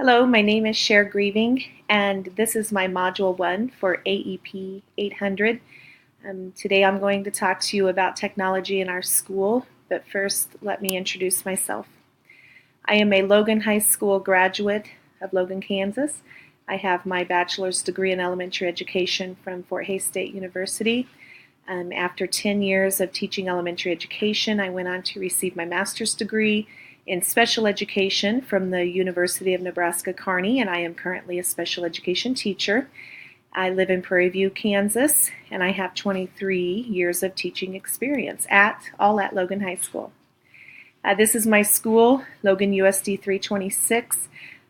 Hello, my name is Cher Grieving, and this is my Module 1 for AEP 800. Today I'm going to talk to you about technology in our school, but first let me introduce myself. I am a Logan High School graduate of Logan, Kansas. I have my bachelor's degree in elementary education from Fort Hays State University. After 10 years of teaching elementary education, I went on to receive my master's degree in special education from the University of Nebraska-Kearney, and I am currently a special education teacher. I live in Prairie View, Kansas, and I have 23 years of teaching experience all at Logan High School. This is my school, Logan USD 326.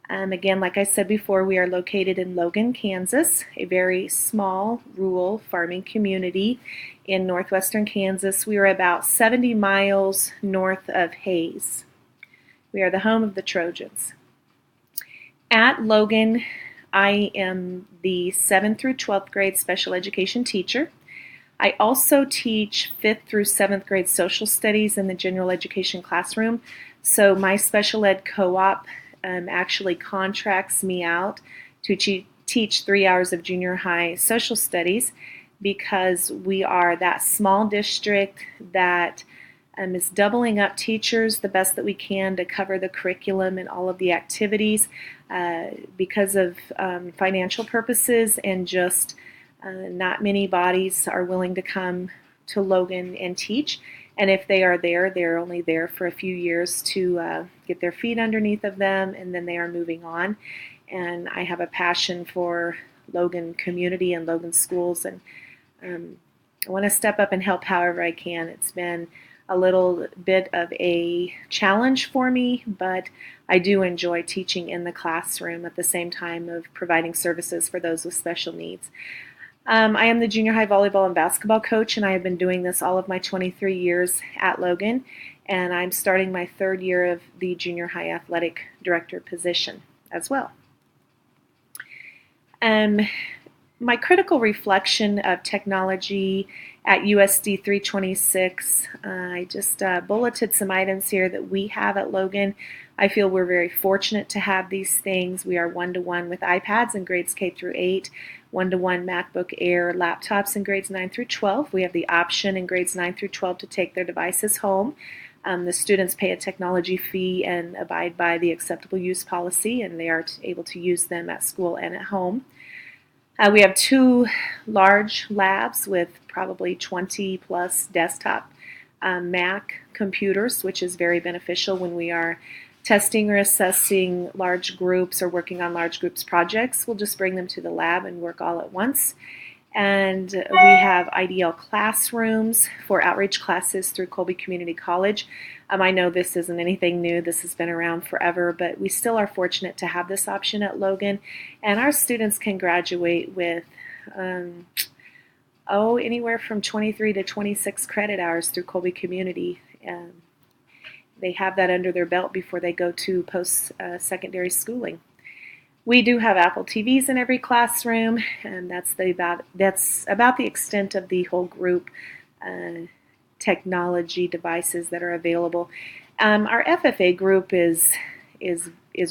Again, like I said before, we are located in Logan, Kansas, a very small rural farming community in northwestern Kansas. We are about 70 miles north of Hays. We are the home of the Trojans. At Logan, I am the 7th through 12th grade special education teacher. I also teach 5th through 7th grade social studies in the general education classroom. So my special ed co-op actually contracts me out to teach 3 hours of junior high social studies because we are that small district that is doubling up teachers the best that we can to cover the curriculum and all of the activities because of financial purposes, and just not many bodies are willing to come to Logan and teach. And if they are there, they're only there for a few years to get their feet underneath of them, and then they are moving on. And I have a passion for Logan community and Logan schools, and I want to step up and help however I can. It's been a little bit of a challenge for me, but I do enjoy teaching in the classroom at the same time of providing services for those with special needs. I am the junior high volleyball and basketball coach, and I have been doing this all of my 23 years at Logan, and I'm starting my 3rd year of the junior high athletic director position as well. My critical reflection of technology at USD 326, I just bulleted some items here that we have at Logan. I feel we're very fortunate to have these things. We are one-to-one with iPads in grades K through 8, one-to-one MacBook Air laptops in grades 9 through 12. We have the option in grades 9 through 12 to take their devices home. The students pay a technology fee and abide by the acceptable use policy, and they are able to use them at school and at home. We have 2 large labs with probably 20 plus desktop Mac computers, which is very beneficial when we are testing or assessing large groups or working on large groups projects. We'll just bring them to the lab and work all at once. And we have IDL classrooms for outreach classes through Colby Community College. I know this isn't anything new. This has been around forever, but we still are fortunate to have this option at Logan. And our students can graduate with anywhere from 23 to 26 credit hours through Colby Community. They have that under their belt before they go to post-secondary schooling. We do have Apple TVs in every classroom, and that's about the extent of the whole group technology devices that are available. Our FFA group is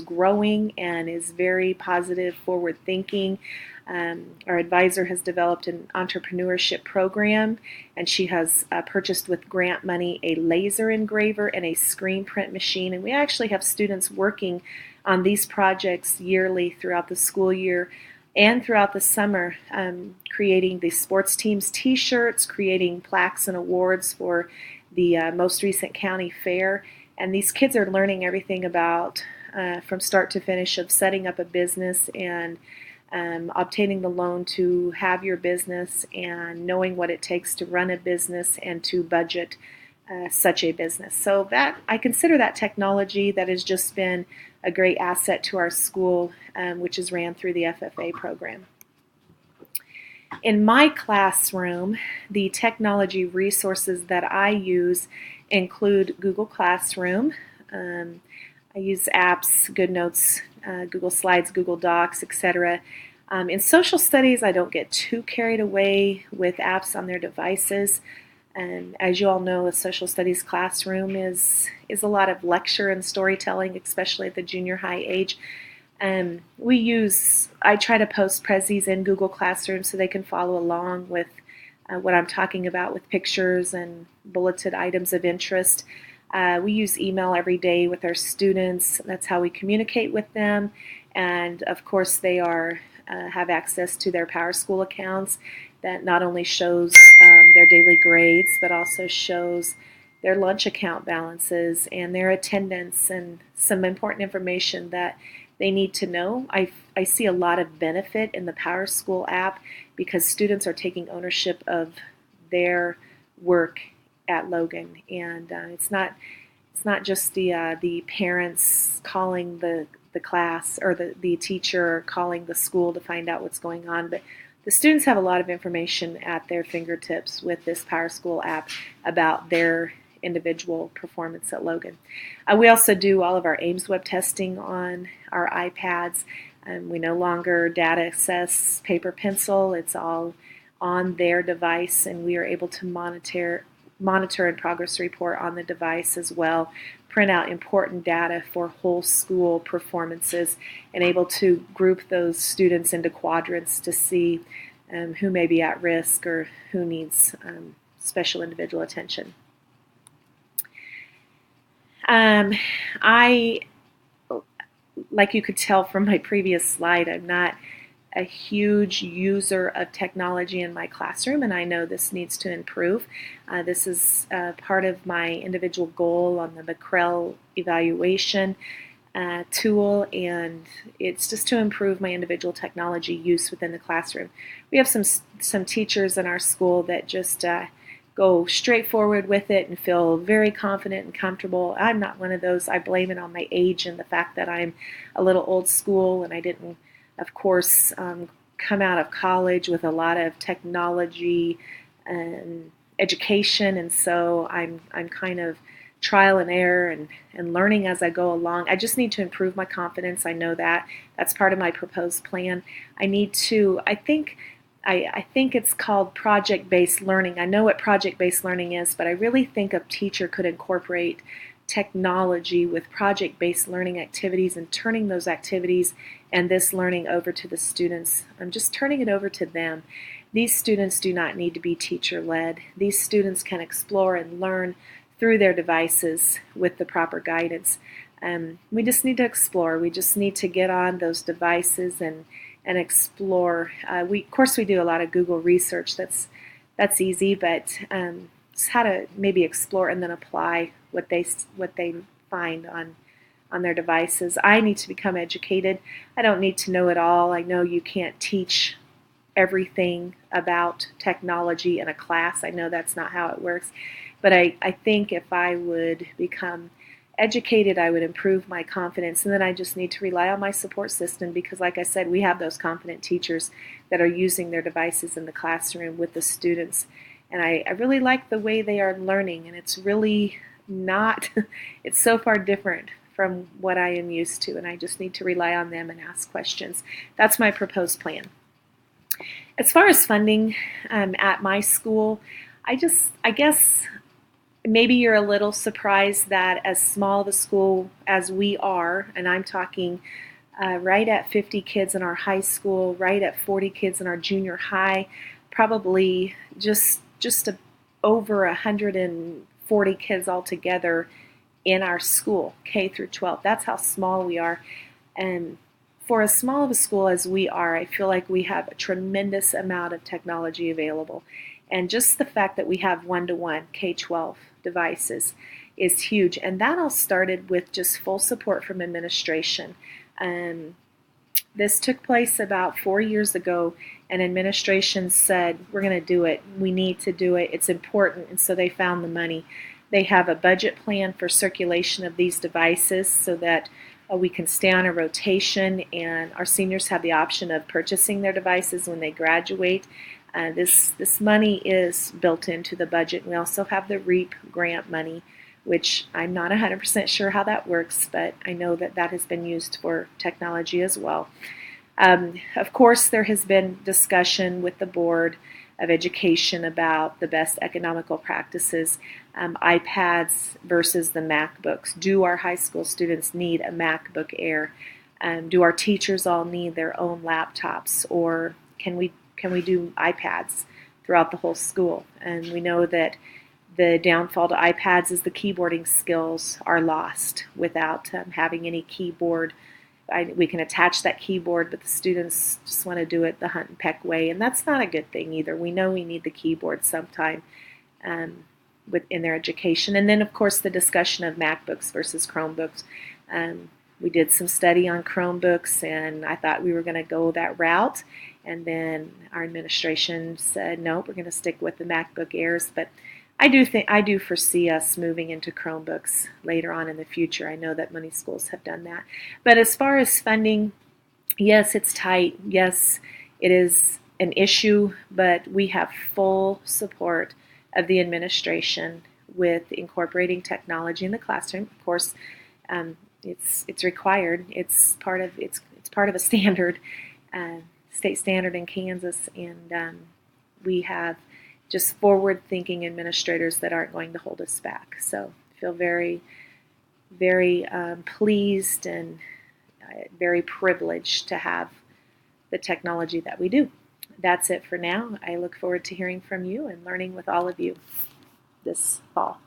growing and is very positive, forward-thinking. Our advisor has developed an entrepreneurship program, and she has purchased with grant money a laser engraver and a screen print machine, and we actually have students working on these projects yearly throughout the school year and throughout the summer, creating the sports teams t-shirts, creating plaques and awards for the most recent county fair. And these kids are learning everything about, from start to finish, of setting up a business and obtaining the loan to have your business, and knowing what it takes to run a business and to budget such a business. So that I consider that technology that has just been a great asset to our school, which is ran through the FFA program. In my classroom, the technology resources that I use include Google Classroom. I use apps, GoodNotes, Google Slides, Google Docs, etc. In social studies, I don't get too carried away with apps on their devices. And as you all know, a social studies classroom is a lot of lecture and storytelling, especially at the junior high age. I try to post Prezis in Google Classroom so they can follow along with what I'm talking about with pictures and bulleted items of interest. We use email every day with our students. That's how we communicate with them. And of course, they have access to their PowerSchool accounts that not only shows their daily grades, but also shows their lunch account balances and their attendance and some important information that they need to know. I see a lot of benefit in the PowerSchool app because students are taking ownership of their work at Logan, and it's not just the parents calling the class or the teacher calling the school to find out what's going on, but the students have a lot of information at their fingertips with this PowerSchool app about their individual performance at Logan. We also do all of our Ames web testing on our iPads. We no longer data access paper pencil. It's all on their device, and we are able to monitor and progress report on the device as well, print out important data for whole school performances, and able to group those students into quadrants to see who may be at risk or who needs special individual attention. Like you could tell from my previous slide, I'm not a huge user of technology in my classroom, and I know this needs to improve. This is part of my individual goal on the McCrell evaluation tool, and it's just to improve my individual technology use within the classroom. We have some teachers in our school that just go straight forward with it and feel very confident and comfortable. I'm not one of those. I blame it on my age and the fact that I'm a little old school, and I didn't, of course, come out of college with a lot of technology and education, and so I'm kind of trial and error and learning as I go along. I just need to improve my confidence. I know that. That's part of my proposed plan. I think it's called project-based learning. I know what project-based learning is, but I really think a teacher could incorporate technology with project-based learning activities and turning those activities and this learning over to the students. I'm just turning it over to them. These students do not need to be teacher-led. These students can explore and learn through their devices with the proper guidance. We just need to explore. We just need to get on those devices and explore. Of course, we do a lot of Google research. That's easy, but just how to maybe explore and then apply what they find on their devices. I need to become educated. I don't need to know it all. I know you can't teach everything about technology in a class. I know that's not how it works, but I think if I would become educated, I would improve my confidence, and then I just need to rely on my support system because, like I said, we have those confident teachers that are using their devices in the classroom with the students, and I really like the way they are learning, and it's really not, it's so far different from what I am used to, and I just need to rely on them and ask questions. That's my proposed plan. As far as funding at my school, I guess maybe you're a little surprised that as small of a school as we are, and I'm talking right at 50 kids in our high school, right at 40 kids in our junior high, probably just over 140 kids altogether in our school, K through 12. That's how small we are. And for as small of a school as we are, I feel like we have a tremendous amount of technology available. And just the fact that we have one-to-one K-12 devices is huge. And that all started with just full support from administration. This took place about 4 years ago, and administration said, we're going to do it. We need to do it. It's important. And so they found the money. They have a budget plan for circulation of these devices so that we can stay on a rotation, and our seniors have the option of purchasing their devices when they graduate. This money is built into the budget. We also have the REAP grant money, which I'm not 100% sure how that works, but I know that that has been used for technology as well. Of course, there has been discussion with the Board of Education about the best economical practices, iPads versus the MacBooks. Do our high school students need a MacBook Air? Do our teachers all need their own laptops, or can we do iPads throughout the whole school? And we know that the downfall to iPads is the keyboarding skills are lost without having any keyboard. We can attach that keyboard, but the students just want to do it the hunt and peck way, and that's not a good thing either. We know we need the keyboard sometime in their education. And then, of course, the discussion of MacBooks versus Chromebooks. We did some study on Chromebooks, and I thought we were going to go that route. And then our administration said, no, we're going to stick with the MacBook Airs. But I do foresee us moving into Chromebooks later on in the future. I know that many schools have done that. But as far as funding, yes, it's tight. Yes, it is an issue, but we have full support of the administration with incorporating technology in the classroom. Of course, it's required. It's part of a standard, state standard in Kansas, and we have just forward-thinking administrators that aren't going to hold us back. So I feel very, very pleased and very privileged to have the technology that we do. That's it for now. I look forward to hearing from you and learning with all of you this fall.